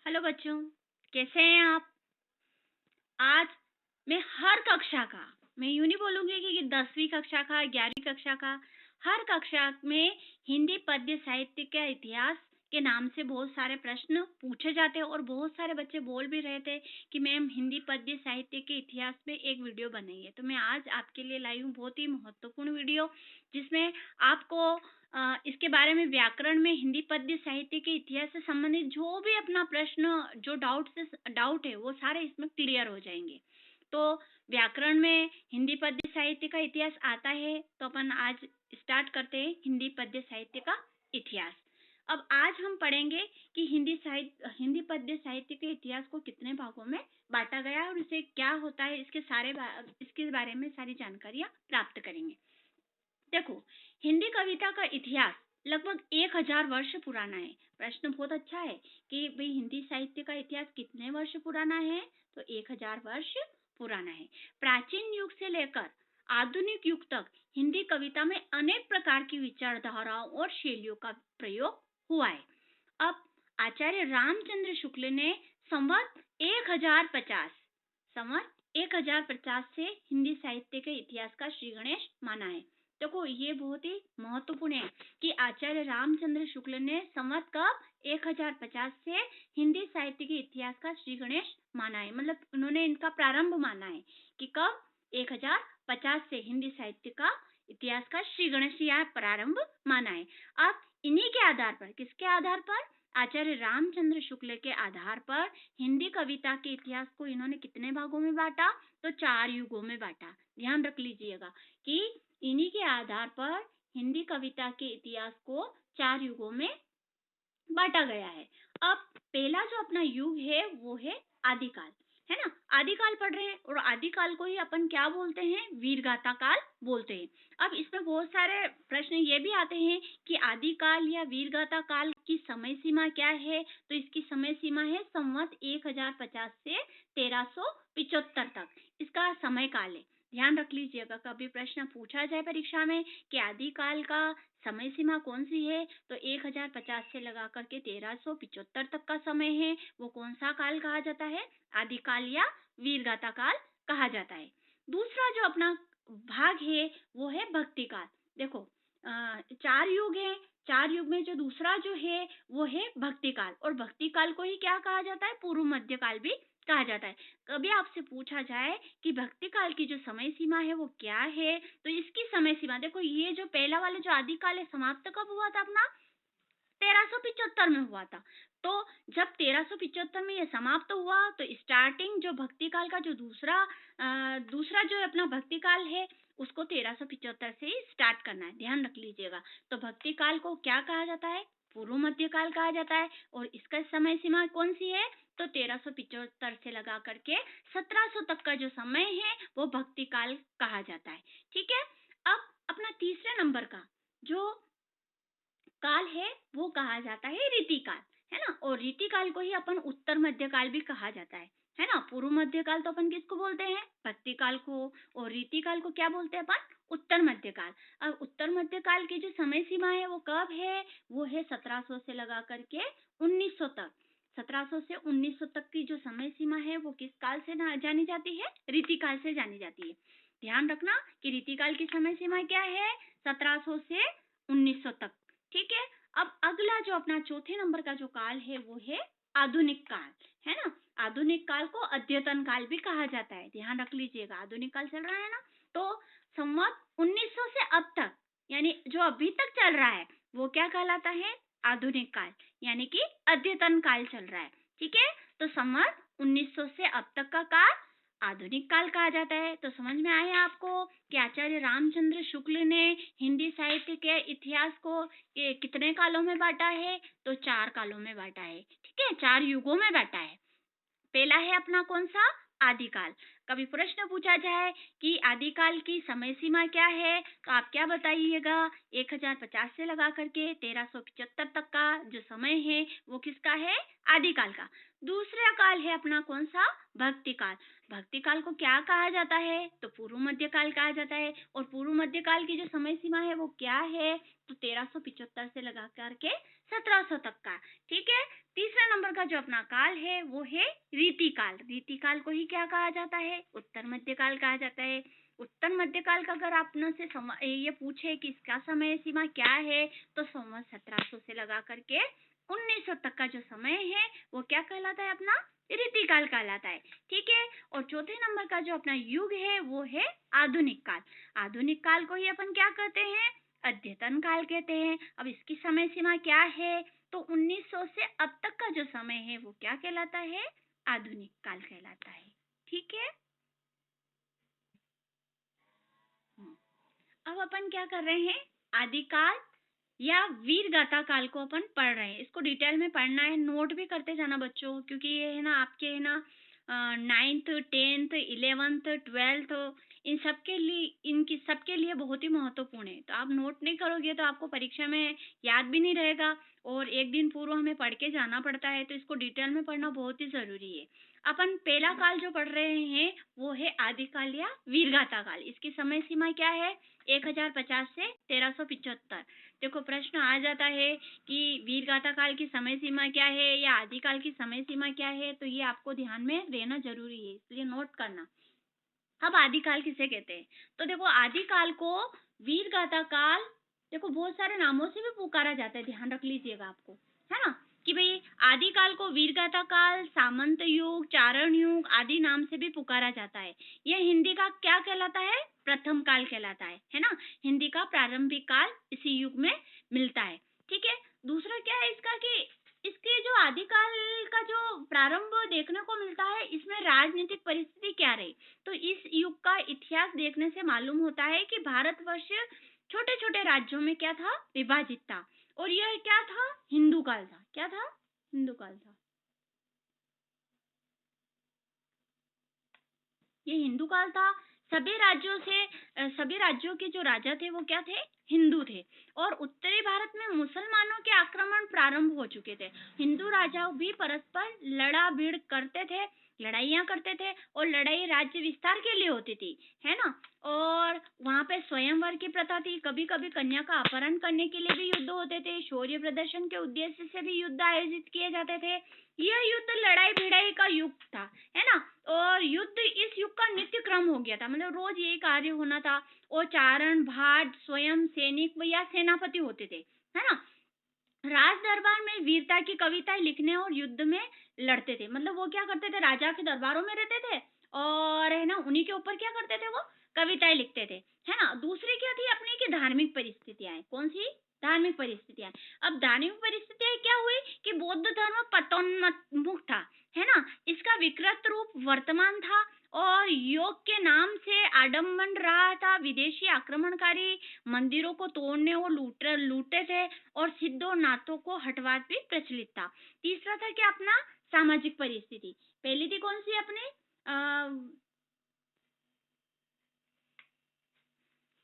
Hello बच्चों, कैसे हैं आप? आज मैं हर कक्षा का, मैं यूँ नहीं बोलूँगी कि 10वीं कक्षा का, 11वीं कक्षा का, हर कक्षा में हिंदी पद्य साहित्य के इतिहास के नाम से बहुत सारे प्रश्न पूछे जाते हैं और बहुत सारे बच्चे बोल भी रहे थे कि मैम हिंदी पद्य साहित्य के इतिहास पे एक वीडियो बनाइए। तो मैं आज आपके लिए लाई हूँ बहुत ही महत्वपूर्ण वीडियो, जिसमें आपको इसके बारे में व्याकरण में हिंदी पद्य साहित्य के इतिहास से संबंधित जो भी अपना प्रश्न, जो डाउट है, वो सारे इसमें क्लियर हो जाएंगे। तो व्याकरण में हिंदी पद्य साहित्य का इतिहास आता है, तो अपन आज स्टार्ट करते हैं हिंदी पद्य साहित्य का इतिहास। अब आज हम पढ़ेंगे कि हिंदी पद्य साहित्य के इतिहास को कितने भागों में बांटा गया और इसे क्या होता है, इसके बारे में सारी जानकारियां प्राप्त करेंगे। देखो, हिंदी कविता का इतिहास लगभग 1000 वर्ष पुराना है। प्रश्न बहुत अच्छा है कि भाई हिंदी साहित्य का इतिहास कितने वर्ष पुराना है, तो 1000 वर्ष पुराना है। प्राचीन युग से लेकर आधुनिक युग तक हिंदी कविता में अनेक प्रकार की विचारधाराओं और शैलियों का प्रयोग हुआ है। अब आचार्य रामचंद्र शुक्ल ने संवत 1050 संवत 1050 से हिंदी साहित्य के इतिहास का श्री गणेश माना है। देखो, ये बहुत ही महत्वपूर्ण है कि आचार्य रामचंद्र शुक्ल ने संवत कब 1050 से हिंदी साहित्य के इतिहास का श्री गणेश माना है। मतलब उन्होंने इनका प्रारंभ माना है कि कब 1050 से हिंदी साहित्य का इतिहास का श्री गणेश या प्रारंभ माना है। अब इन्हीं के आधार पर, किसके आधार पर? आचार्य रामचंद्र शुक्ल के आधार पर हिंदी कविता के इतिहास को इन्होंने कितने भागों में बांटा? तो 4 युगों में बांटा। ध्यान रख लीजिएगा कि इन्हीं के आधार पर हिंदी कविता के इतिहास को 4 युगों में बांटा गया है। अब पहला जो अपना युग है वो है आदिकाल, है ना। आदिकाल पढ़ रहे हैं और आदिकाल को ही अपन क्या बोलते हैं? वीरगाथा काल बोलते हैं। अब इसमें बहुत सारे प्रश्न ये भी आते हैं कि आदिकाल या वीरगाथा काल की समय सीमा क्या है, तो इसकी समय सीमा है संवत 1050 से 1375 तक इसका समय काल है। ध्यान रख लीजिएगा, कभी प्रश्न पूछा जाए परीक्षा में कि आदिकाल का समय सीमा कौन सी है, तो 1050 से लगा करके 1375 तक का समय है, वो कौन सा काल कहा जाता है? आदिकाल या वीरगाथा काल कहा जाता है। दूसरा जो अपना भाग है वो है भक्ति काल। देखो, 4 युग है, 4 युग में जो दूसरा जो है वो है भक्ति काल, और भक्ति काल को ही क्या कहा जाता है? पूर्व मध्य काल भी कहा जाता है। कभी आपसे पूछा जाए कि भक्ति काल की जो समय सीमा है वो क्या है, तो इसकी समय सीमा देखो, ये जो पहला वाला जो आदिकाल है समाप्त कब हुआ था अपना? 1375 में हुआ था। तो जब 1375 में ये समाप्त हुआ, तो स्टार्टिंग जो भक्ति काल का जो दूसरा जो अपना भक्ति काल है उसको 1375 से ही स्टार्ट करना है। ध्यान रख लीजिएगा। तो भक्ति काल को क्या कहा जाता है? पूर्व मध्य काल कहा जाता है। और इसका समय सीमा कौन सी है? तो 1375 से लगा करके 1700 तक का जो समय है वो भक्ति काल कहा जाता है। ठीक है। अब अपना तीसरे नंबर का जो काल है वो कहा जाता है रीतिकाल, है ना। और रीतिकाल को ही अपन उत्तर मध्यकाल भी कहा जाता है ना। पूर्व मध्यकाल तो अपन किसको बोलते हैं? भक्ति काल को। और रीतिकाल को क्या बोलते हैं अपन? उत्तर मध्यकाल। अब उत्तर मध्यकाल की जो समय सीमा है वो कब है? वो है 1700 से लगा करके 1900 तक। 1700 से 1900 तक की जो समय सीमा है वो किस काल से जानी जाती है? रीतिकाल से जानी जाती है। ध्यान रखना कि रीतिकाल की समय सीमा क्या है? 1700 से 1900 तक। ठीक है। अब अगला जो अपना चौथे नंबर का जो काल है वो है आधुनिक काल, है ना। आधुनिक काल को अद्यतन काल भी कहा जाता है। ध्यान रख लीजिएगा, आधुनिक काल चल रहा है ना, तो संवत 1900 से अब तक, यानी जो अभी तक चल रहा है वो क्या कहलाता है? आधुनिक काल, यानी कि अद्यतन काल चल रहा है। ठीक है। तो संवत 1900 से अब तक का काल आधुनिक काल कहा जाता है। तो समझ में आया आपको कि आचार्य रामचंद्र शुक्ल ने हिंदी साहित्य के इतिहास को कितने कालों में बांटा है? तो 4 कालों में बांटा है। ठीक है, 4 युगों में बांटा है। पहला है अपना कौन सा? आदिकाल। कभी प्रश्न पूछा जाए कि आदिकाल की समय सीमा क्या है, तो आप क्या बताइएगा? 1050 से लगा करके 1375 तक का जो समय है वो किसका है? आदिकाल का। दूसरा काल है अपना कौन सा? भक्ति काल। भक्ति काल को क्या कहा जाता है? तो पूर्व मध्य काल कहा जाता है। और पूर्व मध्य काल की जो समय सीमा है वो क्या है? तो 1375 से लगा करके 1700 तक का। ठीक है। तीसरा नंबर का जो अपना काल है वो है रीति काल। रीति काल को ही क्या कहा जाता है? उत्तर मध्य काल कहा जाता है। उत्तर मध्य काल का अगर आपने से ये पूछे कि इसका समय सीमा क्या है, तो संवत 1700 से लगा करके 1900 तक का जो समय है वो क्या कहलाता है? अपना रीति काल कहलाता है। ठीक है। और चौथे नंबर का जो अपना युग है वो है आधुनिक काल। आधुनिक काल को ही अपन क्या कहते हैं? अद्यतन काल कहते हैं। अब इसकी समय सीमा क्या है? तो 1900 से अब तक का जो समय है वो क्या कहलाता है? आधुनिक काल कहलाता है। ठीक है। अब अपन क्या कर रहे हैं? आदिकाल या वीर गाथा काल को अपन पढ़ रहे हैं। इसको डिटेल में पढ़ना है, नोट भी करते जाना बच्चों, क्योंकि ये है ना आपके है ना 9th 10th 11th 12th इन सबके लिए, इनकी सबके लिए बहुत ही महत्वपूर्ण है। तो आप नोट नहीं करोगे तो आपको परीक्षा में याद भी नहीं रहेगा, और एक दिन पूर्व हमें पढ़ के जाना पड़ता है, तो इसको डिटेल में पढ़ना बहुत ही जरूरी है। अपन पहला काल जो पढ़ रहे हैं वो है आदिकाल या वीरगाथा काल। इसकी समय सीमा क्या है? 1050 से 1375। देखो प्रश्न आ जाता है कि वीरगाथा काल की समय सीमा क्या है या आदिकाल की समय सीमा क्या है, तो ये आपको ध्यान में रहना जरूरी है, इसलिए नोट करना। अब आदिकाल किसे कहते हैं? तो देखो आदिकाल को वीरगाथा काल, देखो बहुत सारे नामों से भी पुकारा जाता है, ध्यान रख लीजिएगा आपको, है ना, कि भाई आदिकाल को वीरगाथा काल, सामंत युग, चारण युग आदि नाम से भी पुकारा जाता है। यह हिंदी का क्या कहलाता है? प्रथम काल कहलाता है ना। हिंदी का प्रारंभिक काल इसी युग में मिलता है। ठीक है। दूसरा क्या है इसका कि इसके जो आदिकाल का जो प्रारंभ देखने को मिलता है, इसमें राजनीतिक परिस्थिति क्या रही, तो इस युग का इतिहास देखने से मालूम होता है कि भारतवर्ष छोटे छोटे राज्यों में क्या था? विभाजित था। और यह क्या था? हिंदू काल था। क्या था? हिंदू काल था। ये हिंदू काल था। सभी राज्यों के जो राजा थे वो क्या थे? हिंदू थे। और उत्तरी भारत में मुसलमानों के आक्रमण प्रारंभ हो चुके थे। हिंदू राजा भी परस्पर लड़ा भिड़ करते थे, लड़ाइयां करते थे, और लड़ाई राज्य विस्तार के लिए होती थी, है ना। और वहां पे स्वयंवर की प्रथा थी। कभी कभी कन्या का अपहरण करने के लिए भी युद्ध होते थे। शौर्य प्रदर्शन के उद्देश्य से भी युद्ध आयोजित किए जाते थे। यह युद्ध लड़ाई भिड़ाई का युग था, है ना। और युद्ध इस युग का नित्य क्रम हो गया था, मतलब रोज यही कार्य होना था। और चारण भाट स्वयं सैनिक या सेनापति होते थे, है ना। राज दरबार में वीरता की कविताएं लिखने और युद्ध में लड़ते थे। मतलब वो क्या करते थे? राजा के दरबारों में रहते थे, और है ना उन्हीं के ऊपर क्या करते थे? वो कविताएं लिखते थे, है ना। दूसरी क्या थी अपनी की धार्मिक परिस्थितियां। कौन सी? धार्मिक परिस्थितियां। अब धार्मिक परिस्थितियां क्या हुई कि बौद्ध धर्म पतोन्मुख था, है ना। इसका विकृत रूप वर्तमान था, और योग के नाम से आडम्बन रहा था। विदेशी आक्रमणकारी मंदिरों को तोड़ने और लूटे थे, और सिद्धों नाथों को हटवा भी प्रचलित था। तीसरा था क्या अपना? सामाजिक परिस्थिति। पहली थी कौन सी अपने?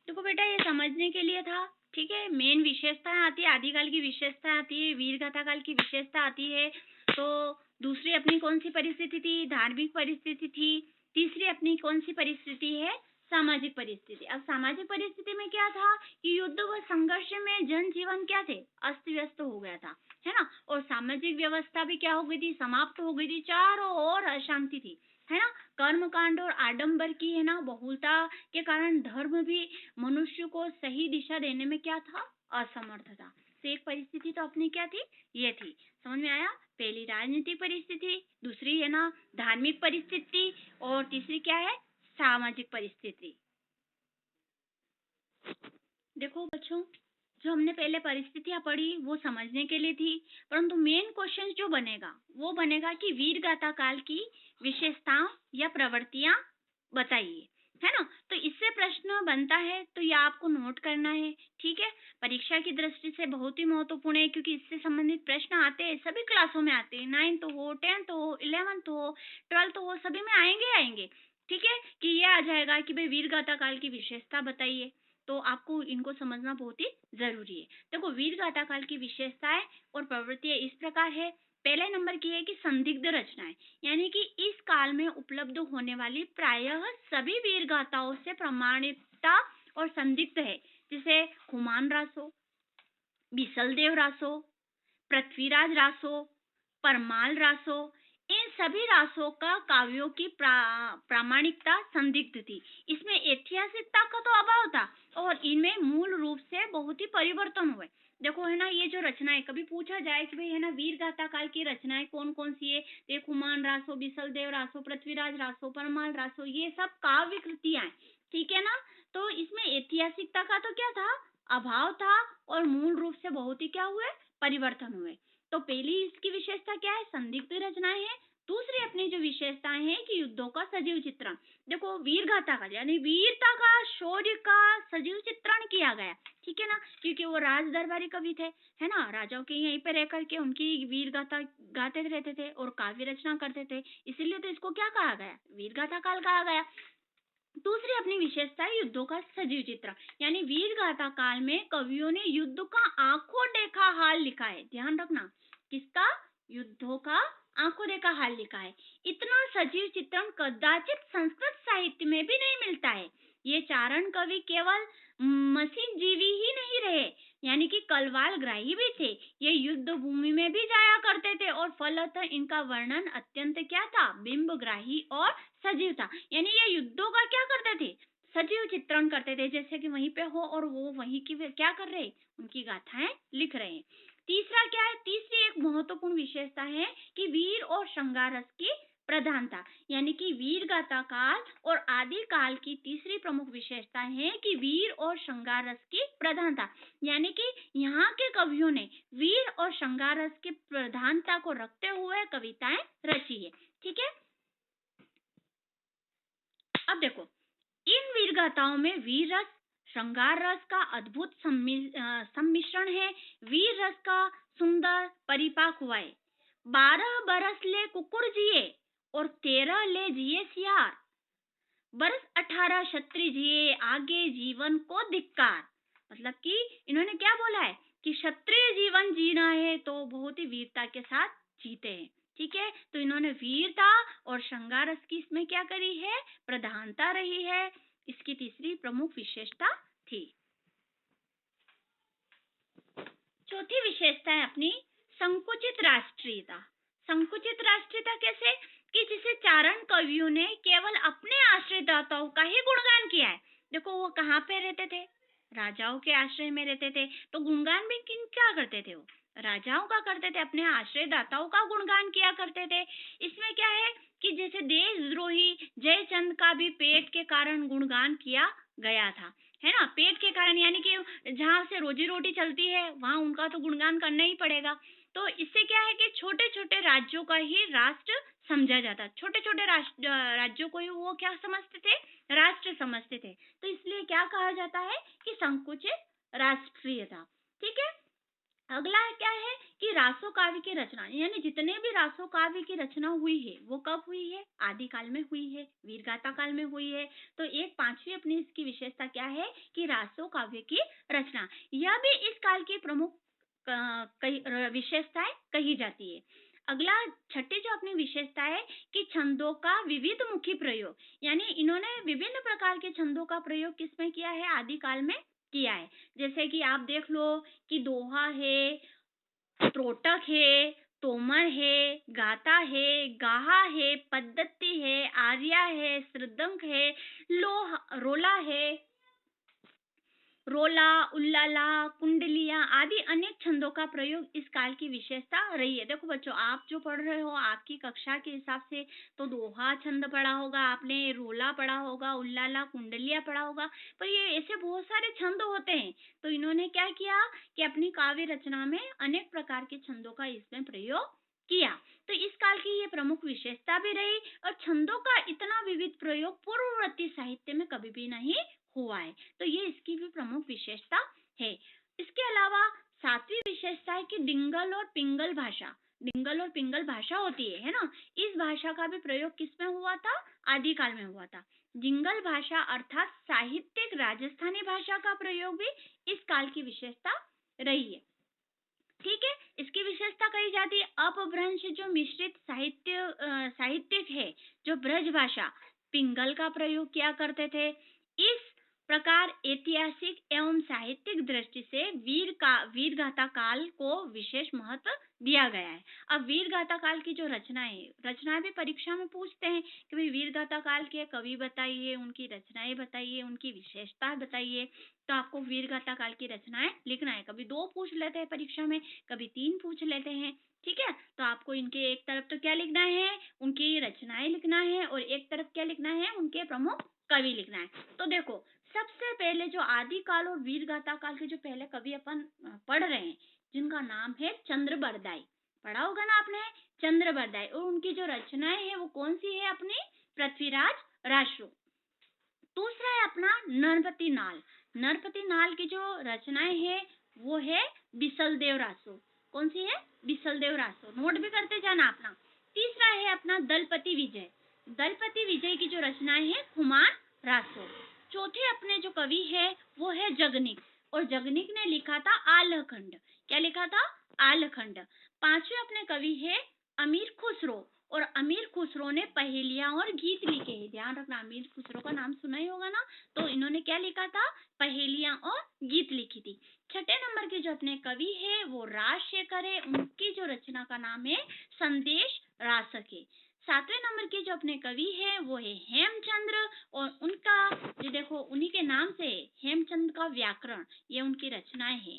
देखो बेटा ये समझने के लिए था। ठीक है। मेन विशेषताएं आती है, आदिकाल की विशेषता आती है, वीरगाथा काल की विशेषता आती है। तो दूसरी अपनी कौन सी परिस्थिति थी? धार्मिक परिस्थिति थी। तीसरी अपनी कौन सी परिस्थिति है? सामाजिक परिस्थिति। अब सामाजिक परिस्थिति में क्या था कि युद्ध व संघर्ष में जनजीवन क्या थे? अस्त व्यस्त हो गया था, है ना। और सामाजिक व्यवस्था भी क्या हो गई थी? समाप्त हो गई थी। चारों ओर अशांति थी, है ना। कर्म कांड और आडंबर की है ना बहुलता के कारण धर्म भी मनुष्य को सही दिशा देने में क्या था? असमर्थ था। तो एक परिस्थिति तो अपनी क्या थी? ये थी। समझ में आया? पहली राजनीतिक परिस्थिति, दूसरी है ना धार्मिक परिस्थिति, और तीसरी क्या है? सामाजिक परिस्थिति। देखो बच्चों, जो हमने पहले परिस्थितियां पढ़ी वो समझने के लिए थी, परंतु मेन क्वेश्चन जो बनेगा वो बनेगा कि वीरगाथा काल की विशेषताओं या प्रवृत्तियां बताइए, है ना। तो इससे प्रश्न बनता है, तो ये आपको नोट करना है। ठीक है। परीक्षा की दृष्टि से बहुत ही महत्वपूर्ण है, क्योंकि इससे संबंधित प्रश्न आते हैं, सभी क्लासों में आते हैं, 9th हो, 10th हो, 11th हो, 12th हो, सभी में आएंगे आएंगे। ठीक है, कि ये आ जाएगा कि भाई वीर गाथा काल की विशेषता बताइए, तो आपको इनको समझना बहुत ही जरूरी है। देखो, वीर गाथा काल की विशेषताएं और प्रवृत्तियां इस प्रकार है। पहले नंबर की है कि संदिग्ध रचनाएं, यानी कि इस काल में उपलब्ध होने वाली प्रायः सभी वीर गाथाओं से प्रमाणिकता और संदिग्ध है, जैसे खुमान रासो, बिसलदेव रासो, पृथ्वीराज रासो, परमाल रासो, इन सभी रासों का काव्यों की प्रामाणिकता संदिग्ध थी। इसमें ऐतिहासिकता का तो अभाव था और इनमें मूल रूप से बहुत ही परिवर्तन हुए। देखो है ना, ये जो रचनाएं कभी पूछा जाए कि भाई है ना वीर गाथा काल की रचनाएं कौन कौन सी है, ये कुमान रासो, बिसलदेव रासो, पृथ्वीराज रासो, परमाल रासो, ये सब काव्य कृतियां हैं, ठीक है ना। तो इसमें ऐतिहासिकता का तो क्या था, अभाव था, और मूल रूप से बहुत ही क्या हुए, परिवर्तन हुए। तो पहली इसकी विशेषता क्या है, संदिग्ध रचनाएं है। दूसरी अपनी जो विशेषताएं हैं कि युद्धों का सजीव चित्रण। देखो, वीर गाथा का यानी वीरता का, शौर्य का सजीव चित्रण किया गया, ठीक है ना, क्योंकि वो राज दरबारी कवि थे, है ना, राजाओं के यहीं पे रह करके उनकी वीर गाथा गाते रहते थे और काव्य रचना करते थे, इसीलिए तो इसको क्या कहा गया, वीर गाथा काल कहा गया। दूसरी अपनी विशेषता है युद्धों का सजीव चित्र, यानी वीर गाथा काल में कवियों ने युद्ध का आंखों देखा हाल लिखा है। ध्यान रखना, किसका, युद्धों का आंखों देखा हाल लिखा है। इतना सजीव चित्रण कदाचित संस्कृत साहित्य में भी नहीं मिलता है। ये चारण कवि केवल मसीह जीवी ही नहीं रहे, यानी कि कलवाल ग्राही भी थे। ये युद्ध भूमि में भी जाया करते थे और फलतः इनका वर्णन अत्यंत क्या था, बिंबग्राही और सजीव था। यानी ये युद्धों का क्या करते थे, सजीव चित्रण करते थे, जैसे कि वहीं पे हो और वो वहीं की क्या कर रहे, उनकी गाथाएं लिख रहे हैं। तीसरा क्या है, तीसरी एक महत्वपूर्ण विशेषता है कि वीर और श्रृंगार रस की प्रधानता, यानी कि वीर गाथा काल और आदि काल की तीसरी प्रमुख विशेषता है कि वीर और श्रृंगार रस की प्रधानता, यानी कि यहाँ के कवियों ने वीर और श्रृंगार रस की प्रधानता को रखते हुए कविताएं रची है, ठीक है। अब देखो, इन वीर गाथाओं में वीर रस, श्रृंगार रस का अद्भुत सम्मिश्रण है। वीर रस का सुंदर परिपाक हुआ है। 12 बरस ले कुकुर जिए और 13 ले जिए सियार, बरस 18 क्षत्रिय जिए, आगे जीवन को धिक्कार। मतलब कि इन्होंने क्या बोला है कि क्षत्रिय जीवन जीना है तो बहुत ही वीरता के साथ जीते हैं, ठीक है। तो इन्होंने वीरता और श्रृंगार रस की इसमें क्या करी है, प्रधानता रही है। इसकी तीसरी प्रमुख विशेषता थी। चौथी विशेषता है अपनी संकुचित राष्ट्रीयता। संकुचित राष्ट्रीयता कैसे, कि जिसे चारण कवियों ने केवल अपने आश्रयदाताओं का ही गुणगान किया है। देखो, वो कहाँ पे रहते थे, राजाओं के आश्रय में रहते थे, तो गुणगान भी किन क्या करते थे, वो राजाओं का करते थे, अपने आश्रयदाताओं का गुणगान किया करते थे। इसमें क्या है कि जैसे देशद्रोही जयचंद का भी पेट के कारण गुणगान किया गया था, है ना, पेट के कारण, यानी कि जहाँ से रोजी रोटी चलती है वहां उनका तो गुणगान करना ही पड़ेगा। तो इससे क्या है कि छोटे छोटे राज्यों का ही राष्ट्र समझा जाता, छोटे छोटे राज्यों को ही वो क्या समझते थे, राष्ट्र समझते थे। तो इसलिए क्या कहा जाता है कि संकुचित राष्ट्रीयता, ठीक है। अगला क्या है कि रासो काव्य की रचना, यानी जितने भी रासो काव्य की रचना हुई है वो कब हुई है, आदि काल में हुई है, वीर गाथा काल में हुई है। तो एक पांचवी अपनी इसकी विशेषता क्या है कि रासो काव्य की रचना, यह भी इस काल की प्रमुख विशेषताएं कही जाती है। अगला छठी जो अपनी विशेषता है कि छंदों का विविध मुखी प्रयोग, यानी इन्होंने विभिन्न प्रकार के छंदों का प्रयोग किसमें किया है, आदि काल में किया है। जैसे कि आप देख लो कि दोहा है, त्रोटक है, तोमर है, गाता है, गाहा है, पद्धति है, आर्या है, सृदंग है, लोह रोला है, रोला, उल्लाला, कुंडलिया आदि अनेक छंदों का प्रयोग इस काल की विशेषता रही है। देखो बच्चों, आप जो पढ़ रहे हो आपकी कक्षा के हिसाब से तो दोहा छंद पढ़ा होगा आपने, रोला पढ़ा होगा, उल्लाला, कुंडलिया पढ़ा होगा, पर ये ऐसे बहुत सारे छंद होते हैं। तो इन्होंने क्या किया कि अपनी काव्य रचना में अनेक प्रकार के छंदों का इसमें प्रयोग किया। तो इस काल की ये प्रमुख विशेषता भी रही, और छंदों का इतना विविध प्रयोग पूर्ववर्ती साहित्य में कभी भी नहीं हुआ है। तो ये इसकी भी प्रमुख विशेषता है। इसके अलावा सातवीं विशेषता है कि डिंगल और पिंगल भाषा, डिंगल और पिंगल भाषा होती है ना, इस भाषा का भी प्रयोग किसमें हुआ था, आदिकाल में हुआ था। जिंगल भाषा अर्थात साहित्यिक राजस्थानी भाषा का प्रयोग भी इस काल की विशेषता रही है। ठीक है, इसकी विशेषता कही जाती है अपभ्रंश जो मिश्रित साहित्यिक है, जो ब्रज भाषा पिंगल का प्रयोग किया करते थे। इस प्रकार ऐतिहासिक एवं साहित्यिक दृष्टि से वीर गाथा काल को विशेष महत्व दिया गया है। अब वीर गाथा काल की जो रचनाएं भी परीक्षा में पूछते हैं कि भाई वीर गाथा काल के कवि बताइए, उनकी रचनाएं बताइए, उनकी विशेषता बताइए। तो आपको वीर गाथा काल की रचनाएं लिखना है। कभी 2 पूछ लेते हैं परीक्षा में, कभी 3 पूछ लेते हैं। ठीक है, तो आपको इनके एक तरफ तो क्या लिखना है, उनकी रचनाएं लिखना है, और एक तरफ क्या लिखना है, उनके प्रमुख कवि लिखना है। तो देखो, सबसे पहले जो आदिकाल और वीर गाथा काल के जो पहले कवि अपन पढ़ रहे हैं, जिनका नाम है चंद्रबरदाई। पढ़ा होगा ना आपने, चंद्रबरदाई। और उनकी जो रचनाएं हैं वो कौन सी है अपनी, पृथ्वीराज रासो। दूसरा है अपना नरपति नाल। नरपति नाल की जो रचनाएं है वो है बिसलदेव रासो। कौन सी है, बिसलदेव रासो। नोट भी करते जाना अपना। तीसरा है अपना दलपति विजय। दलपति विजय की जो रचनाएं है खुमान रासो। चौथे अपने जो कवि है वो है जगनिक, और जगनिक ने लिखा था आलखंड। क्या लिखा था, आलखंड। पांचवे अपने कवि है अमीर खुसरो, और अमीर खुसरो ने पहेलियां और गीत लिखे हैं। ध्यान रखना, अमीर खुसरो का नाम सुना ही होगा ना। तो इन्होंने क्या लिखा था, पहेलियां और गीत लिखी थी। छठे नंबर के जो अपने कवि है वो राजशेखर है। उनकी जो रचना का नाम है संदेश रासक है। सातवें नंबर के जो अपने कवि है वो है हेमचंद्र, और उनका जो देखो उन्हीं के नाम से हेमचंद्र का व्याकरण, ये उनकी रचनाएं है।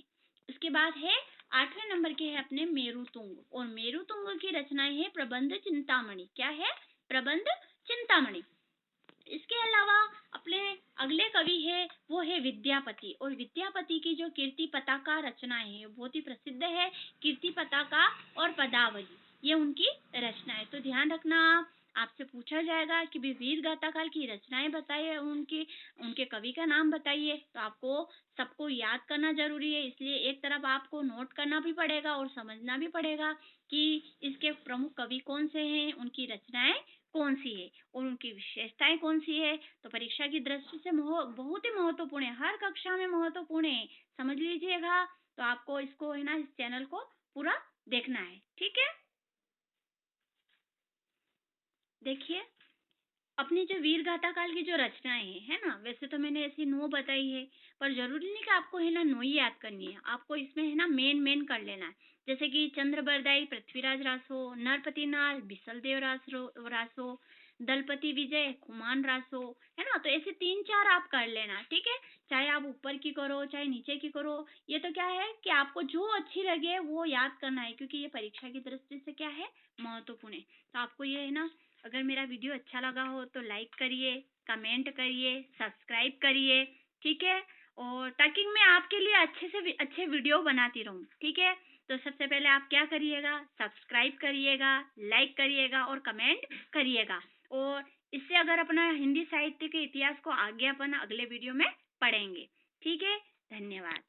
इसके बाद है 8वें नंबर के है अपने मेरुतुंग, और मेरुतुंग की रचनाएं है प्रबंध चिंतामणि। क्या है, प्रबंध चिंतामणि। इसके अलावा अपने अगले कवि है वो है विद्यापति, और विद्यापति की जो कीर्ति पताका रचनाएं है बहुत ही प्रसिद्ध है। कीर्ति पताका और पदावली, ये उनकी रचनाएं। तो ध्यान रखना, आपसे पूछा जाएगा कि वीर गाथा काल की रचनाएं बताइए, उनके कवि का नाम बताइए। तो आपको सबको याद करना जरूरी है, इसलिए एक तरफ आपको नोट करना भी पड़ेगा और समझना भी पड़ेगा कि इसके प्रमुख कवि कौन से हैं, उनकी रचनाएं कौन सी है, और उनकी विशेषताएं कौन सी है। तो परीक्षा की दृष्टि से बहुत ही महत्वपूर्ण है, हर कक्षा में महत्वपूर्ण है, समझ लीजिएगा। तो आपको इसको है ना, इस चैनल को पूरा देखना है। ठीक है, देखिए अपनी जो वीर गाथा काल की जो रचनाएं है ना, वैसे तो मैंने ऐसी 9 बताई है, पर जरूरी नहीं कि आपको है ना 9 ही याद करनी है। आपको इसमें है ना मेन कर लेना है। जैसे कि चंद्रबरदाई, पृथ्वीराज रासो, नरपति नाल, बिसलदेव रासो, दलपति विजय, खुमान रासो, है ना। तो ऐसे 3-4 आप कर लेना। ठीक है, चाहे आप ऊपर की करो चाहे नीचे की करो, ये तो क्या है कि आपको जो अच्छी लगे वो याद करना है, क्योंकि ये परीक्षा की दृष्टि से क्या है, महत्वपूर्ण है। तो आपको ये है ना, अगर मेरा वीडियो अच्छा लगा हो तो लाइक करिए, कमेंट करिए, सब्सक्राइब करिए। ठीक है, और ताकि मैं आपके लिए अच्छे से अच्छे वीडियो बनाती रहूं। ठीक है, तो सबसे पहले आप क्या करिएगा, सब्सक्राइब करिएगा, लाइक करिएगा और कमेंट करिएगा। और इससे अगर अपना हिंदी साहित्य के इतिहास को आगे अपन अगले वीडियो में पढ़ेंगे। ठीक है, धन्यवाद।